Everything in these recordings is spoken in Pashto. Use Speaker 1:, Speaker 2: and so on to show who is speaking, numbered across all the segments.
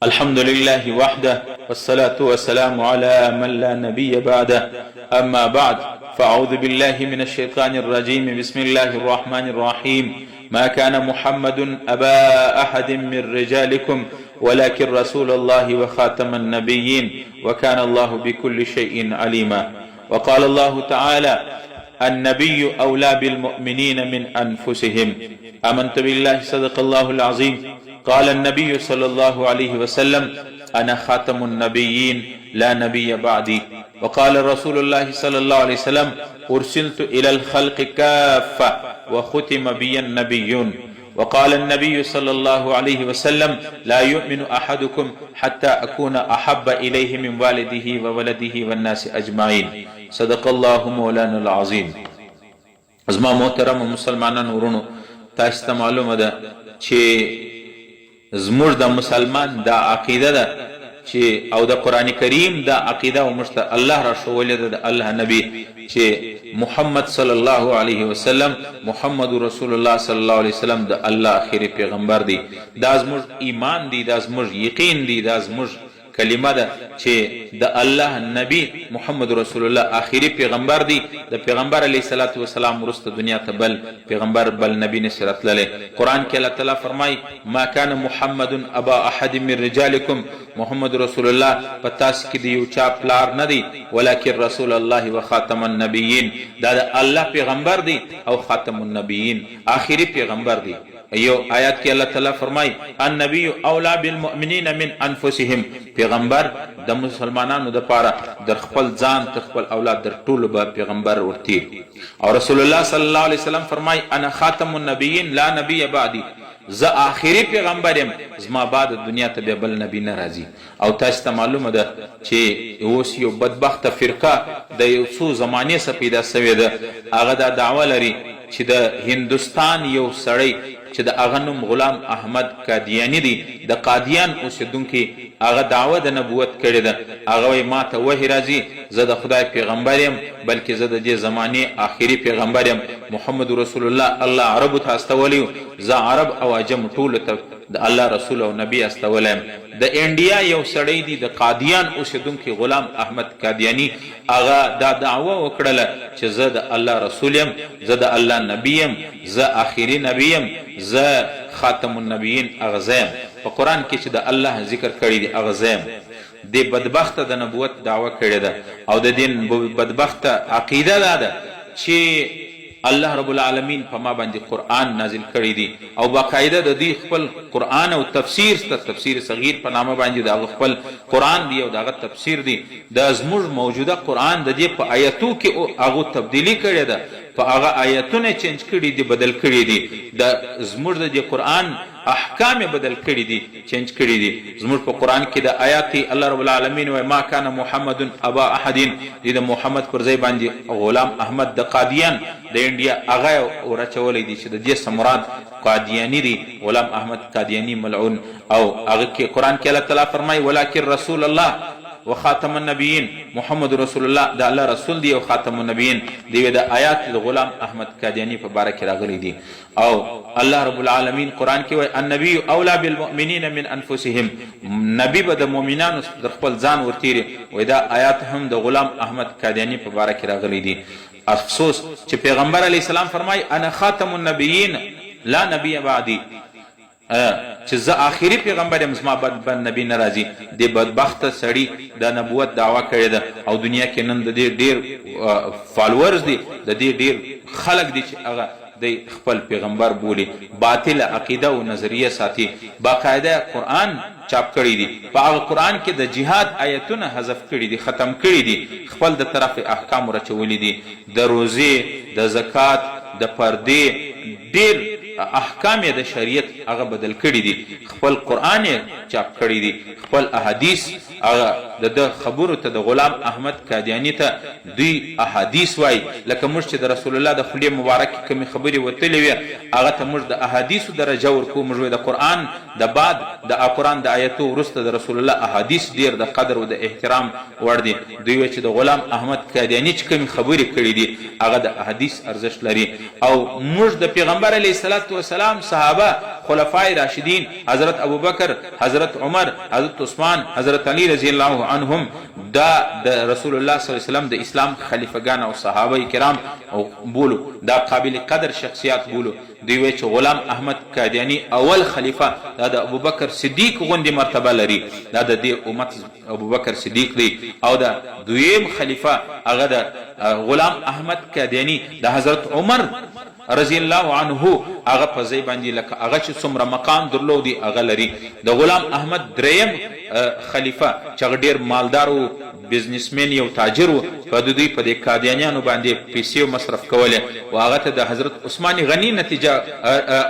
Speaker 1: الحمد لله وحده والصلاة والسلام على من لا نبي بعده أما بعد فأعوذ بالله من الشيطان الرجيم بسم الله الرحمن الرحيم ما كان محمد أبا أحد من رجالكم ولكن رسول الله وخاتم النبيين وكان الله بكل شيء عليما وقال الله تعالى النبي أولى بالمؤمنين من أنفسهم آمنت بالله صدق الله العظيم قال النبي صلى الله عليه وسلم أنا خاتم النبيين لا نبي بعدي وقال رسول الله صلى الله عليه وسلم أرسلت إلى الخلق كافة وختم بي النبيون وقال النبي صلى الله عليه وسلم لا يؤمن أحدكم حتى أكون أحب إليه من والده وولده والناس أجمعين صدق الله مولانا العظيم. زما محترم مسلمانان ورونو تاسو ته معلومه ده چې زموږ د مسلمان دا عقیده ده چې او د قرآن کریم دا عقیده او موږ ته الله را ښوولې ده د الله نبی چې محمد صلی الله علیه وسلم محمد رسول الله صلی الله علیه وسلم د الله آخري پیغمبر دی. دا زموږ ایمان دی، دا زموږ یقین دی، دا زموږ کلمه ده چې د الله نبی محمد رسول الله آخري پیغمبر دی. د پیغمبر علیه الصلاة والسلام وروسته دنیا ته بل پیغمبر بل نبی نشي راتللی. قرآن کې الله تعالی فرمای ما کان محمد ابا احد من رجالکم، محمد رسول الله په تاسو کې د یو چا پلار نه دی ولکن رسول الله و خاتم النبیین، دا د الله پیغمبر دی او خاتم النبیین آخري پیغمبر دی. یو آیات کې الله تعالی فرمای النبی اولا بالمؤمنین من انفسهم، پیغمبر د مسلمانانو د پاره در خپل ځان تر خپل اولاد در ټولو به پیغمبر ورتی. او رسول الله صلی الله علیه وسلم فرمای انا خاتم النبیین لا نبی بعدی، زه آخري پیغمبر یم، زما بعد دنیا ته بیا بل نبی نه راځي. او تاسو ته معلومه ده چې اوس یو بدبخته فرقه د یو څو زمانې څخه پیدا سوې ده، هغه دا دعوه لري چې د هندوستان یو سړی چې د هغه نوم غلام احمد قادیانی دی، د قادیان اوسېدونکي، هغه دعوه د نبوت کړې ده. هغه وایي ما ته وحی راځي، زه د خدای پیغمبر یم، بلکې زه د دې زمانې آخري پیغمبر یم. محمد رسول الله الله عربو ته استولی، زه عرب او عجم ټولو ته د الله رسول او نبی استولی یم. د انډیا یو سړی دی د قادیان اوسېدونکي غلام احمد قادیانی، هغه دا دعوه وکړله چې زه د الله رسول یم، زه د الله نبی یم، زه آخري نبی یم، زه خاتم النبیین هغه زه یم. په قرآن کې چې د الله ذکر کړی دی هغه زه یم. د بدبخته د نبوت دعوه کړې ده او د دین بدبخته عقیده دا ده چې الله رب العالمین په ما باندې قرآن نازل کړی دی او باقاعده د دې خپل قرآن او تفسیر ته تفسیر صغیر په نامه باندې د خپل قرآن دی او دغه تفسیر دی. د زموږ موجوده قرآن د دې په آیاتو کې هغه تبدیلی کړې ده، په هغه آیاتونه چینج کړي دي، بدل کړي دي. د زموږ د قرآن احکام بدل کړي دي، چینج کړي دي. زموږ په قرآن کې د آیات الله رب العالمین وایي ما کان محمد ابا احد، د محمد پر ځای باندې غلام احمد د قادیان د انډیا هغه ورچولی دی چې د دې څه مراد قادیانی دی، غلام احمد قادیانی ملعون. او هغه کې قرآن کې الله تعالی فرمایي ولکن رسول الله وخاتم النبیین، محمد رسول الله د الله رسول دی او خاتم النبیین دی. د آیات د غلام احمد قادیانی په باره کې راغلی دي. او الله رب العالمین قرآن کې وایي النبی اولا بالمؤمنین من انفسهم، نبی به د مؤمنانو در خپل ځان ورتیری. وایي دا آیات هم د غلام احمد قادیانی په باره کې راغلی دي. افسوس چې پیغمبر علیه السلام فرمایي انا خاتم النبیین لا نبی بعدی، چې زه آخري پیغمبر یم، زما بعد بل نبی نه راځي. د بدبخته سړي د نبوت دعوه کړې ده او دنیا کې نن د دې ډېر فالورز دي، د دې ډېر خلک دي چې هغه د خپل پیغمبر بولي، باطل عقیده او نظریه ساتي. باقاعده قرآن چاپ کړی دي، په هغه قرآن کې د جهاد آیتونه حذف کړي دي، ختم کړي دي، خپل د طرف احکام رچولي دي. د روزې، د زکات، د پردې ډېر احکام د شریعت هغه بدل کړي دي، خپل قرآن چاپ کړي دي، خپل احادیث هغه د خبرو ته د غلام احمد قادیانی ته دوی احادیث وای، لکه موږ چې د رسول الله د خولې مبارکې کومې خبرې وتلې وي هغه ته موږ د احادیثو درجه ورکوو. موږ د قرآن د بعد د قرآن د آیتو وروسته د رسول الله احادیث ډېر د قدر او د احترام وړ دي. دوی وایي چې د غلام احمد قادیانی چې کومې خبرې کړي دي هغه د احادیث ارزښت لري. او موږ د پیغمبر علیه السلام صحابه خلفای راشدین حضرت ابوبکر، حضرت عمر، حضرت عثمان، حضرت علی رضی الله عنهم دا د رسول الله صلی الله علیه وسلم د اسلام خلیفګان او صحابه کرام بولو، دا قابل قدر شخصیات بولو. دوی وایي چې غلام احمد قادیانی اول خلیفه دا د ابوبکر صدیق غوندې مرتبه لري، دا د دې امت ابوبکر صدیق دی. او دا دویم خلیفه هغه د غلام احمد قادیانی د حضرت عمر رضی الله عنه هغه په ځای باندې لکه هغه چې څومره مقام درلودي هغه لري. د غلام احمد دریم خلیفه چې هغه ډېر مالدار و، بزنسمین یو تاجر و، په دوی په دې قادیانیانو باندې پیسې مصرف کولې او هغه ته د حضرت عثمان غني نتیجه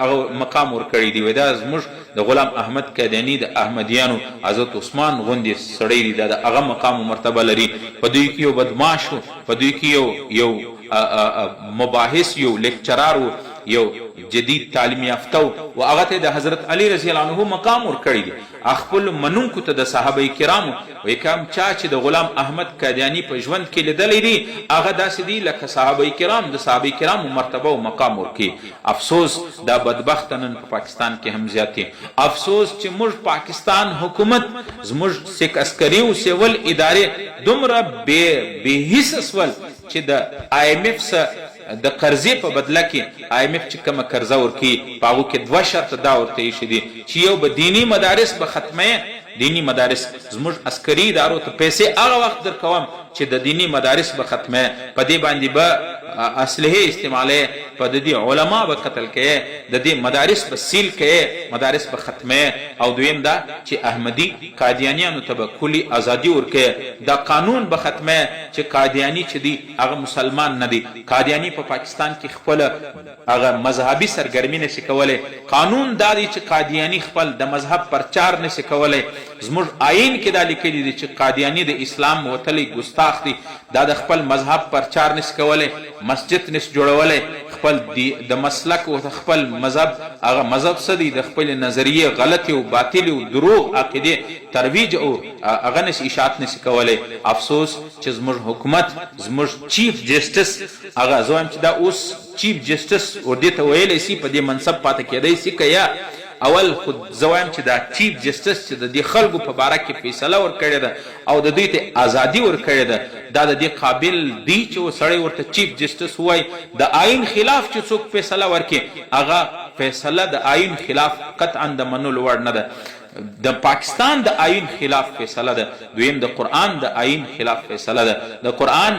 Speaker 1: هغه مقام ورکړی دی. دا زموږ د غلام احمد قادیانی د احمدیانو حضرت عثمان غوندې سړی دی، دا د هغه مقام و مرتبه لري. په دوی کې یو بدماش و، په دوی کې یو مباحث، یو لیکچرار و، یو جدید تعلیم یافته و هغه ته د حضرت علی رضی الله عنه مقام ورکړی دی. خپل منونکو ته د صحابه کرامو وایي کوم چا چې د غلام احمد قادیانی په ژوند کې لیدلی دی هغه داسې دی لکه صحابه کرام د صحابه کرامو مرتبه او مقام ورکړي. افسوس دا بدبخت نن په پاکستان کې هم زیات دی. افسوس چې موږ پاکستان حکومت زموږ سیک عسکري او سیول ادارې دومره بې حس سول چې د IMF سره د قرضې په بدله کې IMF چې کومه قرضه ورکوي په هغو کې 2 شرط دا ورته ایښي دي چې یو به دیني مدارس به ختموي، دینی مدارس زموږ عسکري ادارو ته پیسې هغه وخت درکوم چې د دینی مدارس به ختموي، په دې باندې به اسلحې استعمالوي، په د دې علما به قتل کوي، د دې مدارس به سیل کوي، مدارس به ختموي. او دویم دا چې احمدي قادیانیانو ته به کلي ازادي ورکوي، دا قانون به ختموي چې قادیانی چې دی هغه مسلمان نه دی. قادیانی په پاکستان کې خپل هغه مذهبي سرګرمي نشي کولی. قانون دا دی چې قادیانی خپل د مذهب پرچار نشي کولی. زموږ آئین کې دا لیکلي دي چې قادیانی د اسلام وتلی ګستاخ دی، دا د خپل مذهب پرچار نشي کولی، مسجد نشي جوړولی، خپل د مسلک او خپل مذهب هغه مذهب څه دی د خپل نظریه غلطي او باطلي او دروغ عقیدې ترویج او هغه نشي اشاعت نشي کولی. افسوس چې زموږ حکومت زموږ چیف جسټس هغه زه وایم چې دا اوس چیف جسټس ور دې ته ویلی سي په دې منصب پاتې کېدی سي که یا اول خود زه وایم چې دا چیف جسټس چې د دې خلکو په باره کې فیصله ورکړې ده او د دوی ته ازادي ورکړې ده دا د دې قابل دی چې سړی ورته چیف جسټس ووایي. د آئین خلاف چې څوک فیصله ورکړي هغه فیصله د آئین خلاف قطعا د منلو وړ نه ده. د پاکستان د آئین خلاف فیصله ده. دویم د قرآن د آئین خلاف فیصله ده. د قرآن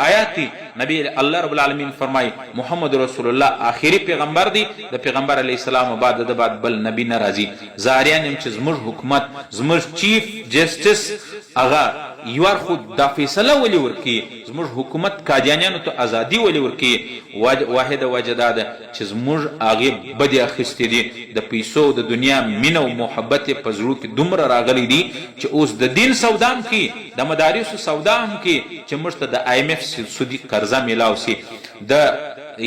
Speaker 1: آیات نبی الله رب العالمین فرمای محمد رسول الله آخری پیغمبر دی، د پیغمبر علیه السلام بعد د بعد بل نبی نه راځي. زاریان یم چې زموږ حکومت زموږ چیف جسټس هغه یوار خود دا فیصله ولی ورکی زموږ حکومت قادیانیانو ته ازادي ولی ورکی. واحده وجه دا ده چې زموږ هغې بدې اخیستې دي، د پیسو د دنیا مینه او محبت یې په زړو کې دومره راغلی دي چې اوس د دین سودا هم کوي، د مدارسو سودا هم کوي چې موږ ته د IMF سودي قرضه میلاو سي. د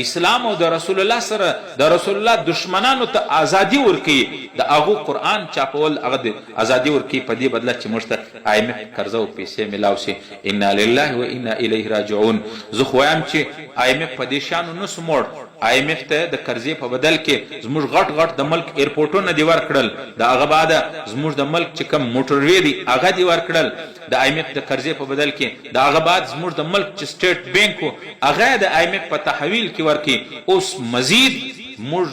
Speaker 1: اسلام او د رسول الله سره د رسول الله دشمنانو ته ازادي ورکوي، د هغو قرآن چاپول هغه د ازادي ورکوي په دې بدله چې موږ ته IMF قرضه او پیسې میلاو سي. انا لله و انا الیه راجعون. زه خو وایم چې IMF په دې شانو نسو موړ. IMF ته د قرضې په بدل کې زموږ غټ د ملک ایرپورټونه دې ورکړل، د هغه بعده زموږ د ملک چې کوم موټروې دي هغه دې ورکړل د IMF د قرضې په بدل کې، د هغه بعد زموږ د ملک چې سټیټ بینک و هغه د IMF په تحویل کې ورکړي. اوس مزید موږ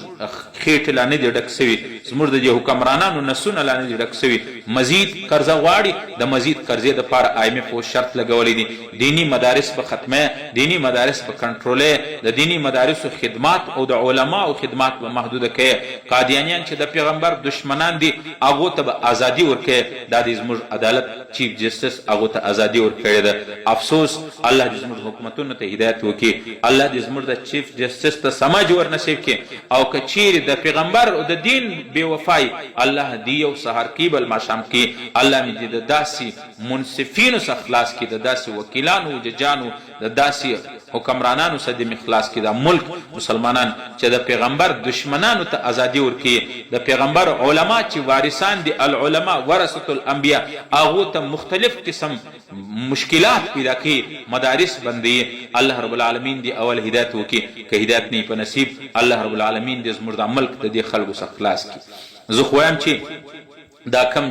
Speaker 1: خېټې لا نه دي ډک سوي، زموږ د دې حکمرانانو نسونه لا نه دي ډک سوي، مزید قرضه غواړي. د مزید قرضې دپاره IMF اوس شرط لګولی دي دیني مدارس به ختمه، دیني مدارس به کنټرولې، د دیني مدارسو خدمات او د علماو خدمات به محدوده کوي. قادیانیان چې د پیغمبر دشمنان دي هغو ته به ازادي ورکوي. دا د زموږ عدالت چیف جسټس هغو ته ازادي ورکړې ده. افسوس الله دې زموږ حکومتونو ته هدایت وکړي، الله دې زموږ د چیف جسټس ته سمج ورنصیب کړي او که چیرې د پیغمبر او د دین بې وفای الله دې یو سهار کې بل ماښام کې الله مې دې د داسې منصفینو څخه خلاص کړي، د داسې وکیلانو ججانو د داسې حکمرانانو څخه د خلاص کړي. دا ملک مسلمانان چې د پیغمبر دشمنانو ته ازادي ورکړي، د پیغمبر علما چې وارثان دي، العلماء ورثة الانبیاء، هغو ته مختلف قسم مشکلات پیدا کوي، مدارس بندوي. الله رب العالمین دی اول هدایت وکړي، که هدایت نه په نصیب الله رب العالمین دې زموږ د ملک د دې خلکو څخه خلاص کړي. زه خو وایم چې دا کم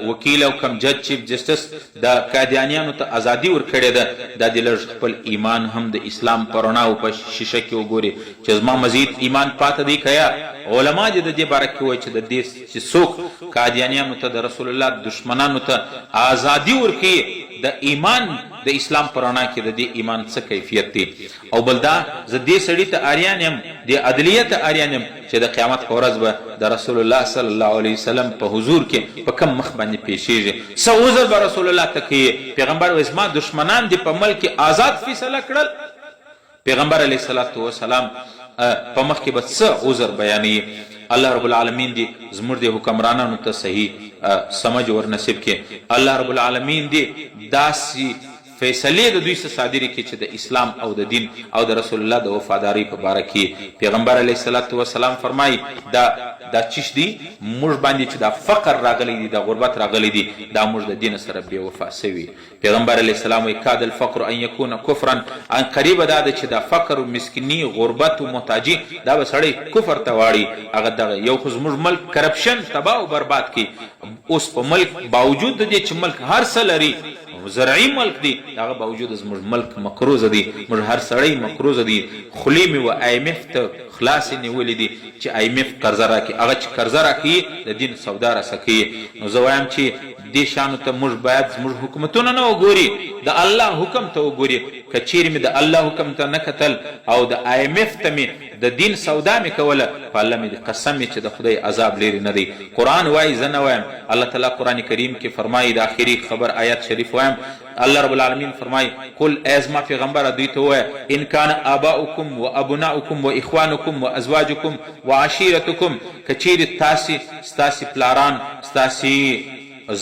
Speaker 1: وکیل او کم جج چیف جسټس د قادیانیانو ته ازادي ورکړې ده، دا د لږ خپل ایمان هم د اسلام په رڼا او په شیشه کې وګوري چې زما مزید ایمان پاته دی که یا علما دې د دې باره کې وایي چې د دې چې څوک قادیانیانو ته د رسول الله دشمنانو ته ازادي ورکوي، د ایمان د اسلام په رڼا کې د دې ایمان څه کیفیت دی. او بل دا زه دې سړي ته اریان یم، دې عدلیه ته اریان یم چې د قیامت په ورځ به د رسول الله صلی الله علیه وسلم په حضور کې په کم مخ باندې پیښیږي. څه عذر به رسول الله ته کوي؟ پیغمبر وایي زما دشمنان دې په ملک کې آزاد فیصله کړل. پیغمبر علیه الصلاة والسلام په مخ کې به څه عذر بیانوي؟ الله رب العالمین دی زموږ د حکمرانانو ته صحیح سمجھ ور نصیب کې. الله رب العالمین دی داسې فیصلې د دوی څخه صادرې کړي چې د اسلام او د دین او د رسول الله د وفادارۍ په باره کې. پیغمبر علیه الصلاة والسلام فرمایي دا چیش دی موږ باندې چې دا فقر راغلی دی، دا غربت راغلی دی، دا موږ د دین سره بې وفا سوي. پیغمبر علیه السلام وایي کاد الفقر ان یکون کفرا، ان قریبه دا ده چې دا فقر و مسکیني غربت و محتاجي دا به سړی کفر ته واړي. هغه دغه یو خو زموږ ملک کرپشن تباه او برباد کړي. اوس په ملک باوجود د دې چې ملک هر څه لري، زرعي ملک دی، هغه باوجود زموږ ملک مقروضه دی، موږ هر سړی مقروضه دی. خولې مې و IMF ته خلاصې نیولې دي چې IMF قرضه راکړي. هغه چې قرضه راکوي د دین سودا راسه کوي. نو زه وایم چې دې شانو ته موږ باید زموږ حکومتونه نه وګوري، د الله حکم ته وګوري. که چیرې مې د الله حکم ته نه کتل او د IMF ته مې د دین سودا مې کوله، په الله مې قسم چې د خدای عذاب لرې نه دی. قرآن وایي، زه نه وایم. الله تعالی قرآن کریم کې فرمایي، د آخري خبر آیات شریف وایم، الله رب العالمین فرمایي قل ای زما پیغمبره دوی ته ووایه ان کان آباؤکم و ابناؤکم و اخوانکم و ازواجکم و عشیرتکم، که چیرې ستاسې پلاران، ستاسې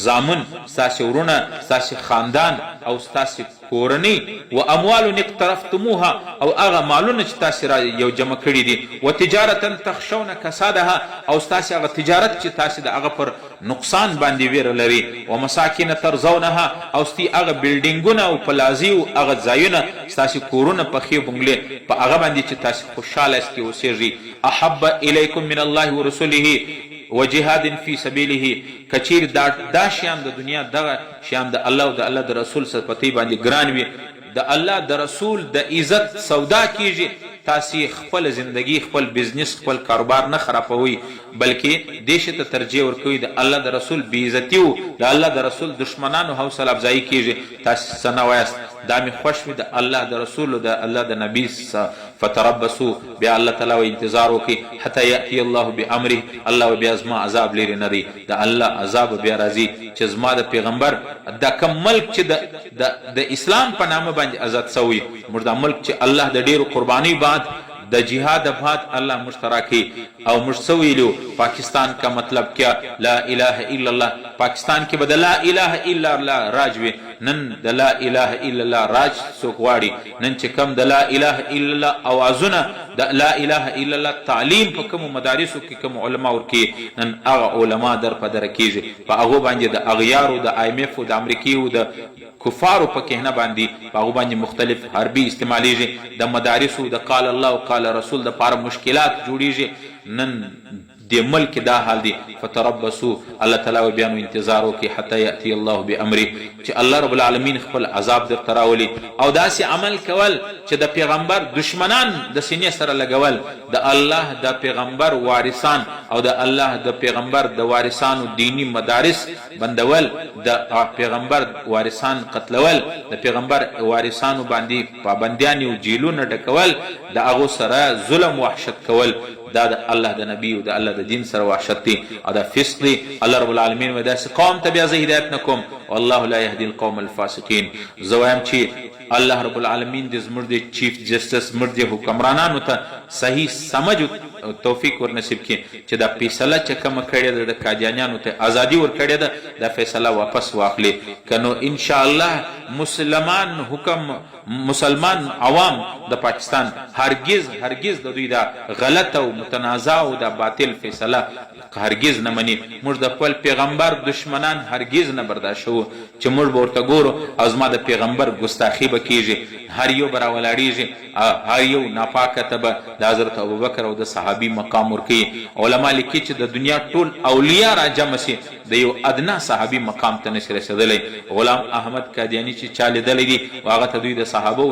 Speaker 1: زامن، ستاسې ورونه، ستاسې خاندان او ستاسې کورنۍ، و اموال اقترفتموها او هغه مالونه چې تاسې را یو جمع کړي دي، و تجارتا تخشون کسادها او ستاسې هغه تجارت چې تاسې د هغه پر نقصان باندې ویره لري، و مساکین ترضونها او ستی هغه بلډینګونه او پلازي او هغه ځایونه ستاسې کورونه پخې بنګلې په هغه باندې چې تاسې خوشحاله یاست کې اوسېږئ. احب الیکم من الله ورسوله و جهاد فی سبیله، کچیر دا شیان د دنیا دغه شیان د الله او د الله د رسول سره پتی باندې ګران وي، د الله د رسول د عزت سودا کیږي. تاسې خپل زندگی، خپل بزنس، خپل کاروبار نه خرابوي، بلکې دیش ته ترجیح ورکوي. د الله د رسول بې عزتي و د الله د رسول دشمنانو حوصله افزایي کیږي. تاسې څه نه وایاست، دا مې خوښ وي د الله د رسول او د الله د نبي فتربصوا، بیا الله تعالی و انتظار وکړي حتی یأتی الله بامره، الله بیا زما عذاب لرې نه دی، د الله عذاب بیا راځي چې زما د پیغمبر دا کم ملک چې د اسلام په نامه باندې آزاد سوی، موږ دا ملک چې الله د ډیرو قربانی بعد د جهاد بعد الله مشترکی او مشسویلو پاکستان کا مطلب کیا لا الہ الا اللہ، پاکستان کې به د لا الہ الا الله راج وي. نن د لا الہ الا الله راج څوک غواړي؟ نن چې کم د لا الہ الا الله اوازونه د لا الہ الا الله تعلیم په کومو مدارسو کې کوم علما ورکي، نن هغه علما در په در کېږي، په هغو باندې د اغیارو د IMF او د امریکې او د کفارو په کهنه باندې په هغو باندې مختلف حربي استعمالیږي، د مدارسو د قال الله او قال رسول د پاره مشکلات جوړیږي. نن د ملک دا حال دی. فتربصوا، الله تعالی بیانو انتظار وکړي حتی یأتی الله بامره، چې الله رب العالمین خپل عذاب درته راولي. او داسې عمل کول چې د پیغمبر دشمنان د سینې سره لګول، د الله د پیغمبر وارثان او د الله د پیغمبر د وارثانو دینی مدارس بندول، د پیغمبر وارثان قتلول، د پیغمبر وارثانو باندې پابندیان او جیلونه ډکول، د هغو سره ظلم وحشت کول، دا د الله د نبی او د الله د دین سره وحشت دی او دا فسق دی. الله رب العالمین و داسې قوم ته بیا زه هدایت نه کوم والله لا يهدي القوم الفاسقين. زه وایم چې الله رب العالمین دې زموږ د چیف جسټس زموږ د حکمرانانو ته صحیح سمج توفیق ورنصیب کړي چې دا فیصله چې کومه کړې ده د قادیانیانو ته ازادي ورکړې ده دا فیصله واپس واخلي، که نو انشاءالله مسلمان عوام د پاکستان هرگز د دوی دا غلط او متنازع او دا باطل فیصله هرگز نه مني. موږ د خپل پیغمبر دشمنان هرگز نه برداشت کوو چې موږ به ورته ګورو او زما د پیغمبر ګستاخي به کیږي، هر یو به راولاړېږي، هر یو ناپاکه ته به د حضرت ابوبکر او د صحابي مقام ورکوي. علما لیکي چې د دنیا ټول اولیا را جمع سي د یو ادنا صحابي مقام ته نشي رسېدلی. غلام احمد قادیاني چې چا لیدلی دي هغه ته دوی د صحابو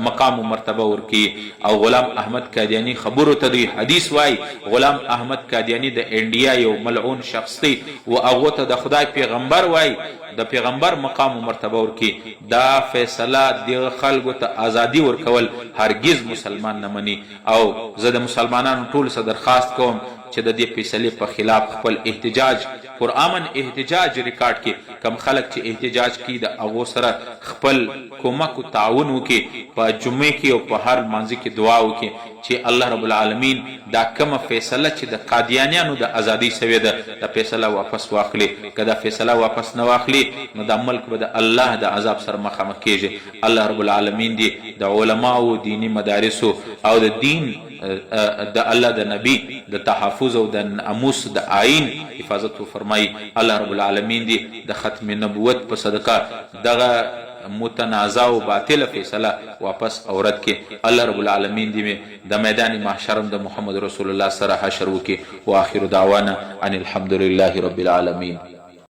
Speaker 1: مقام و مرتبه ورکوي. او غلام احمد قادیاني خبرو ته دوی حدیث وایي. غلام احمد قادیاني د انډیا یو ملعون شخص دی و هغو ته د خدای پیغمبر وایي، د پیغمبر مقام و مرتبه ورکي. دا فیصله د خلکو ته ازادي ورکول هرگز مسلمان نه مني. او زه د مسلمانانو ټولو څخه درخواست کوم چې د دې فیصلې په خلاف خپل احتجاج پرامن احتجاج ریکارډ کړي. کم خلک چې احتجاج کوي د هغو سره خپل کومک او تعاون وکړي، په جمعې کې او په هر لمانځه کې دعا وکړي چې الله رب العالمین دا کومه فیصله چې د قادیانیانو د ازادۍ سوې ده دا فیصله واپس واخلي. که دا فیصله واپس نه واخلي نو دا ملک به د الله د عذاب سره مخامخ کیږي. الله رب العالمین دې د علماو، دینی مدارسو او د دین د الله د نبی د تحفظ او د ناموس د آئین حفاظت وفرمایي. الله رب العالمین دې د ختم نبوت په صدقه دغه متنازع و باطل فیصله واپس اورد کې. الله رب العالمین دې د میدان محشرم د محمد رسول الله سره حشر وکي. واخر دعوانا ان الحمد لله رب العالمین.